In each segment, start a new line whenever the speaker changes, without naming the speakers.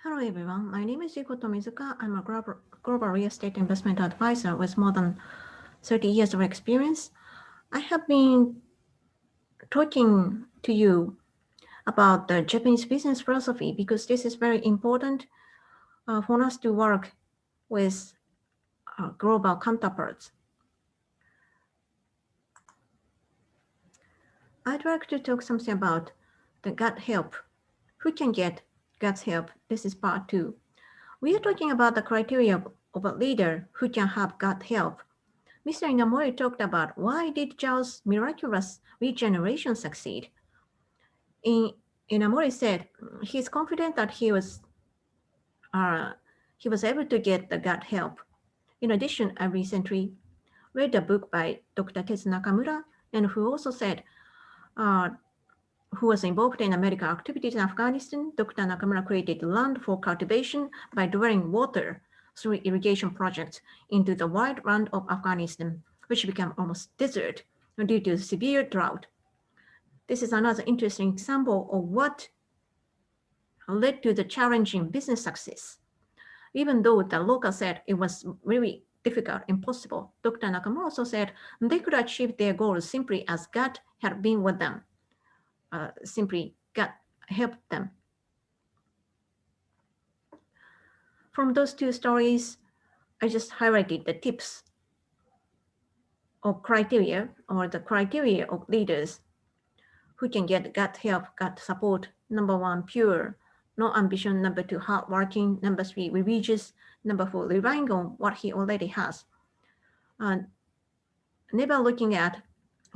Hello everyone, my name is Yuko Tomizuka. I'm a global real estate investment advisor with more than 30 years of experience. I have been talking to you about the Japanese business philosophy because this is very important for us to work with global counterparts. I'd like to talk something about the gut help. Who can get gut help? This is part two. We are talking about the criteria of a leader who can have gut help. Mr. Inamori talked about why did Zhao's miraculous regeneration succeed. In, Inamori said he's confident that uh, he was able to get the gut help. In addition, I recently read a book by Dr. Tetsu Nakamura, and who also said uh, who was involved in American activities in Afghanistan. Dr. Nakamura created land for cultivation by drawing water through irrigation projects into the wide land of Afghanistan, which became almost desert due to severe drought. This is another interesting example of what led to the challenging business success. Even though the local said it was really difficult, impossible, Dr. Nakamura also said they could achieve their goals simply as God had been with them, simply God helped them. From those two stories, I just highlighted the tips of criteria or the criteria of leaders who can get gut help, gut support. Number one, pure, no ambition. Number two, hardworking. Number three, religious. Number four, relying on what he already has. And never looking at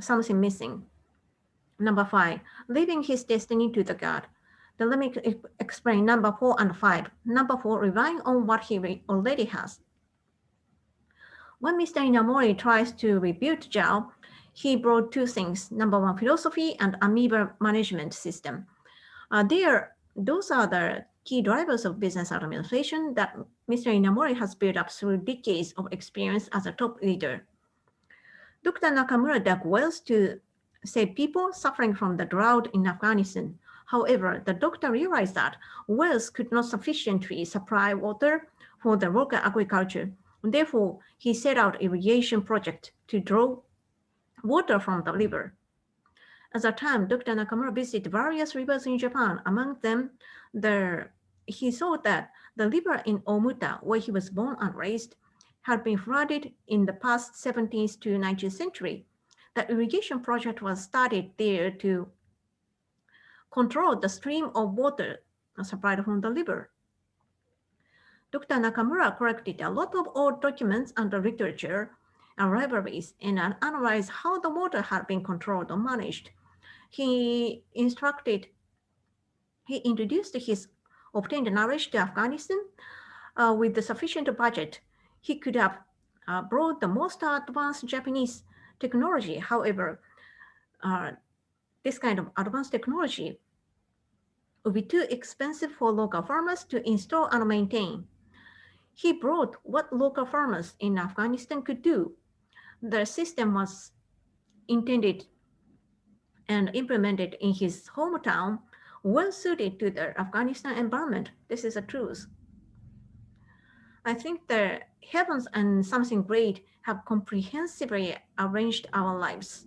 something missing. Number five, leaving his destiny to the God. Then let me explain number four and five. Number four, relying on what he already has. When Mr. Inamori tries to rebuild Zhao, he brought two things. Number one, philosophy and amoeba management system. Those are the key drivers of business administration that Mr. Inamori has built up through decades of experience as a top leader. Dr. Nakamura dug wells to save people suffering from the drought in Afghanistan. However, the doctor realized that wells could not sufficiently supply water for the local agriculture. Therefore, he set out irrigation project to draw water from the river. At the time, Dr. Nakamura visited various rivers in Japan. Among them, he saw that the river in Omuta, where he was born and raised, had been flooded in the past 17th to 19th century. The irrigation project was started there to control the stream of water supplied from the river. Dr. Nakamura collected a lot of old documents and literature and libraries and analyzed how the water had been controlled or managed. He introduced his obtained knowledge to Afghanistan with the sufficient budget. He could have brought the most advanced Japanese technology. However, uh, this kind of advanced technology would be too expensive for local farmers to install and maintain. He brought what local farmers in Afghanistan could do. The system was intended and implemented in his hometown, well suited to the Afghanistan environment. This is a truth. I think the heavens and something great have comprehensively arranged our lives.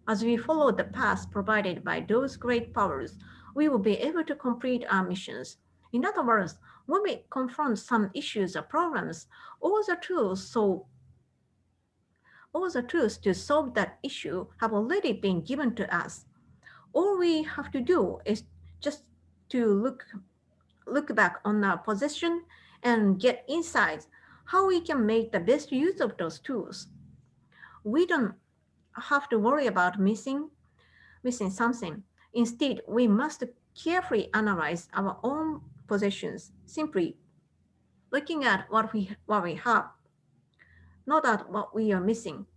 As we follow the path provided by those great powers, we will be able to complete our missions. In other words, when we confront some issues or problems, all the tools so all the tools to solve that issue have already been given to us. All we have to do is just to look back on our possession and get insights how we can make the best use of those tools. We don't have to worry about missing something. Instead, we must carefully analyze our own possessions, simply looking at what we have, not at what we are missing.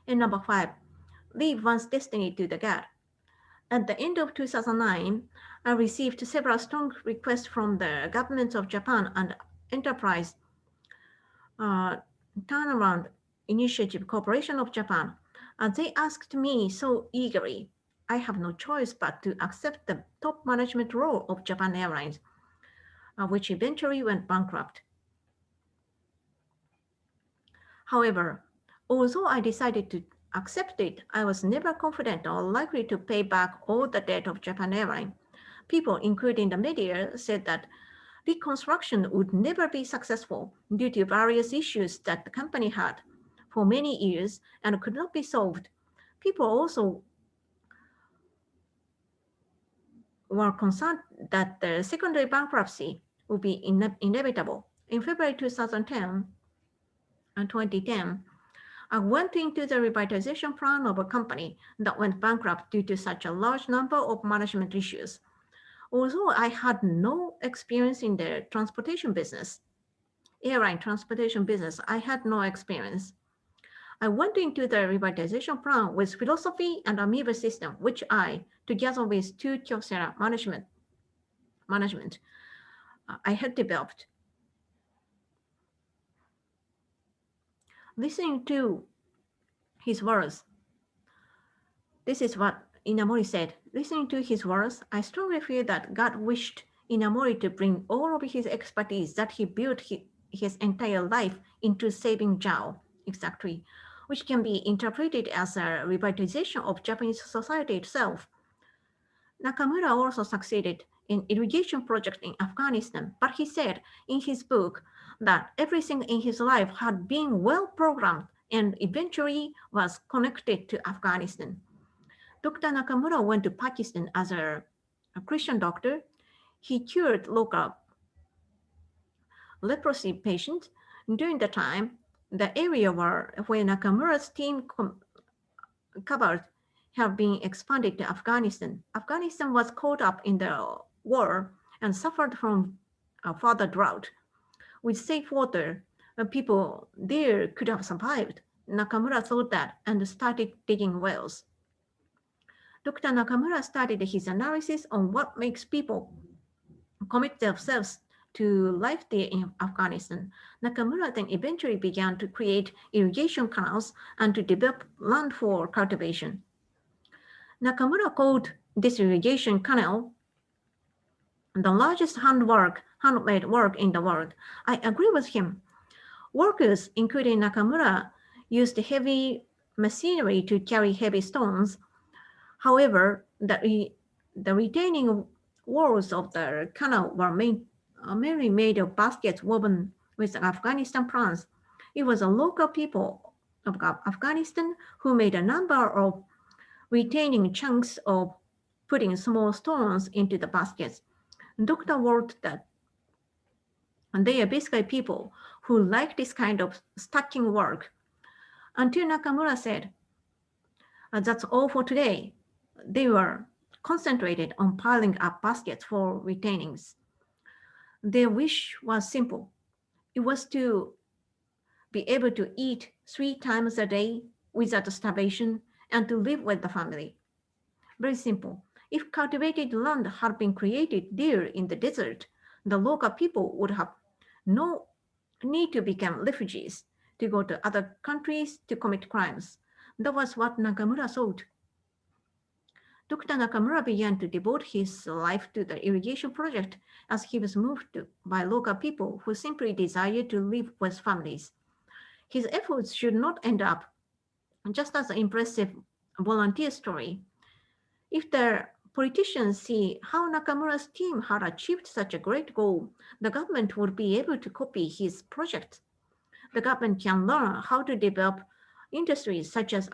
And number five, leave one's destiny to the God. At the end of 2009, I received several strong requests from the governments of Japan and Enterprise uh, Turnaround Initiative Corporation of Japan. They asked me so eagerly, I have no choice but to accept the top management role of Japan Airlines, which eventually went bankrupt. However, although I decided to accept it, I was never confident or likely to pay back all the debt of Japan Airlines. People, including the media, said that reconstruction would never be successful due to various issues that the company had for many years and could not be solved. People also were concerned that the secondary bankruptcy would be inevitable. In February 2010 and 2010, I went into the revitalization plan of a company that went bankrupt due to such a large number of management issues. Although I had no experience in the transportation business, airline transportation business, I had no experience. I went into the revitalization plan with philosophy and amoeba system, which I, together with two Kyocera management, I had developed. Listening to his words, this is what Inamori said. Listening to his words, I strongly feel that God wished Inamori to bring all of his expertise that he built his entire life into saving Zhao, exactly, which can be interpreted as a revitalization of Japanese society itself. Nakamura also succeeded in irrigation project in Afghanistan, but he said in his book that everything in his life had been well programmed and eventually was connected to Afghanistan. Dr. Nakamura went to Pakistan as a Christian doctor. He cured local leprosy patients. During the time, the area where Nakamura's team covered have been expanded to Afghanistan. Afghanistan was caught up in the war and suffered from a further drought. With safe water, people there could have survived. Nakamura thought that and started digging wells. Dr. Nakamura started his analysis on what makes people commit themselves to life there in Afghanistan. Nakamura then eventually began to create irrigation canals and to develop land for cultivation. Nakamura called this irrigation canal the largest handmade work in the world. I agree with him. Workers, including Nakamura, used heavy machinery to carry heavy stones. However, the retaining walls of the canal were mainly made of baskets woven with Afghanistan plants. It was a local people of Afghanistan who made a number of retaining chunks of putting small stones into the baskets. Dr. wrote that they are basically people who like this kind of stacking work. Until Nakamura said, that's all for today, they were concentrated on piling up baskets for retainings. Their wish was simple. It was to be able to eat 3 times a day without starvation and to live with the family. Very simple. If cultivated land had been created there in the desert, the local people would have no need to become refugees, to go to other countries to commit crimes. That was what Nakamura thought. Dr. Nakamura began to devote his life to the irrigation project as he was moved by local people who simply desired to live with families. His efforts should not end up just as an impressive volunteer story. If the politicians see how Nakamura's team had achieved such a great goal, the government would be able to copy his project. The government can learn how to develop industries such as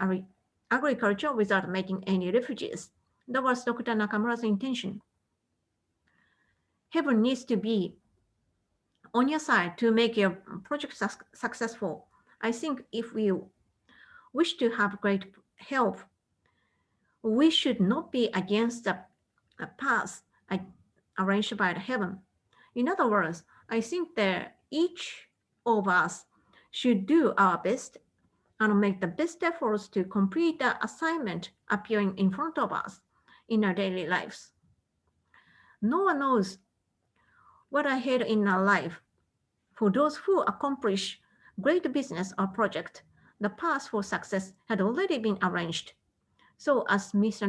agriculture without making any refugees. That was Dr. Nakamura's intention. Heaven needs to be on your side to make your project successful. I think if we wish to have great health, we should not be against the path arranged by the heaven. In other words, I think that each of us should do our best and make the best efforts to complete the assignment appearing in front of us in our daily lives. No one knows what ahead in our life. For those who accomplish great business or project, the path for success had already been arranged. So as Mr.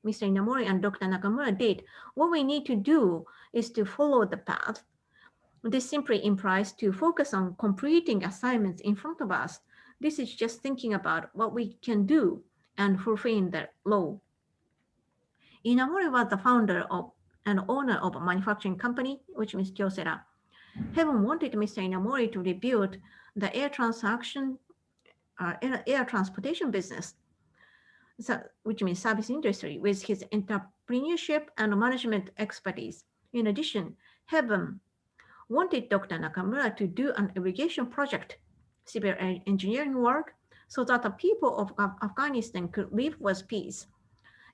Inamori and Dr. Nakamura did, what we need to do is to follow the path. This simply implies to focus on completing assignments in front of us. This is just thinking about what we can do and fulfilling the role. Inamori was the founder of and owner of a manufacturing company, which means Kyocera. Heaven wanted Mr. Inamori to rebuild the air transportation business, which means service industry, with his entrepreneurship and management expertise. In addition, Heaven wanted Dr. Nakamura to do an irrigation project, civil engineering work, so that the people of Afghanistan could live with peace.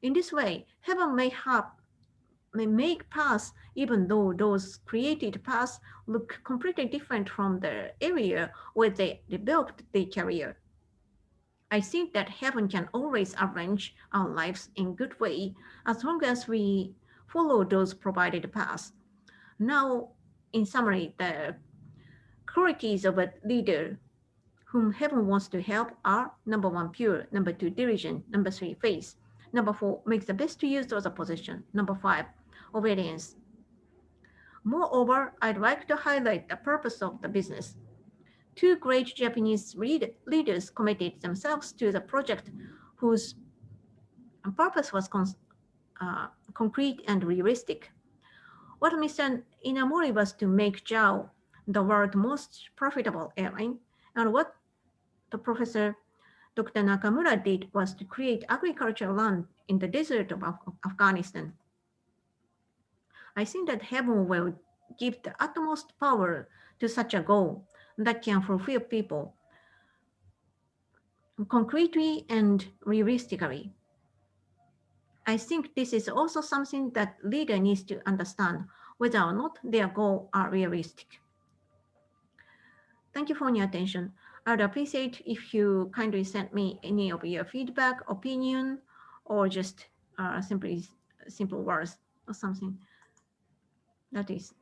In this way, Heaven may make paths even though those created paths look completely different from the area where they developed their career. I think that heaven can always arrange our lives in good way as long as we follow those provided paths. Now, in summary, the qualities of a leader whom heaven wants to help are number one, pure, number two, diligent, number three, faith, number four, makes the best use of the position, number five, obedience. Moreover, I'd like to highlight the purpose of the business. Two great Japanese leaders committed themselves to the project whose purpose was concrete and realistic. What Mr. Inamori was to make JAO the world's most profitable airline, and what the Professor Dr. Nakamura did was to create agricultural land in the desert of Afghanistan. I think that heaven will give the utmost power to such a goal that can fulfill people concretely and realistically. I think this is also something that leader needs to understand whether or not their goals are realistic. Thank you for your attention. I'd appreciate if you kindly send me any of your feedback, opinion, or just simply simple words or something. That is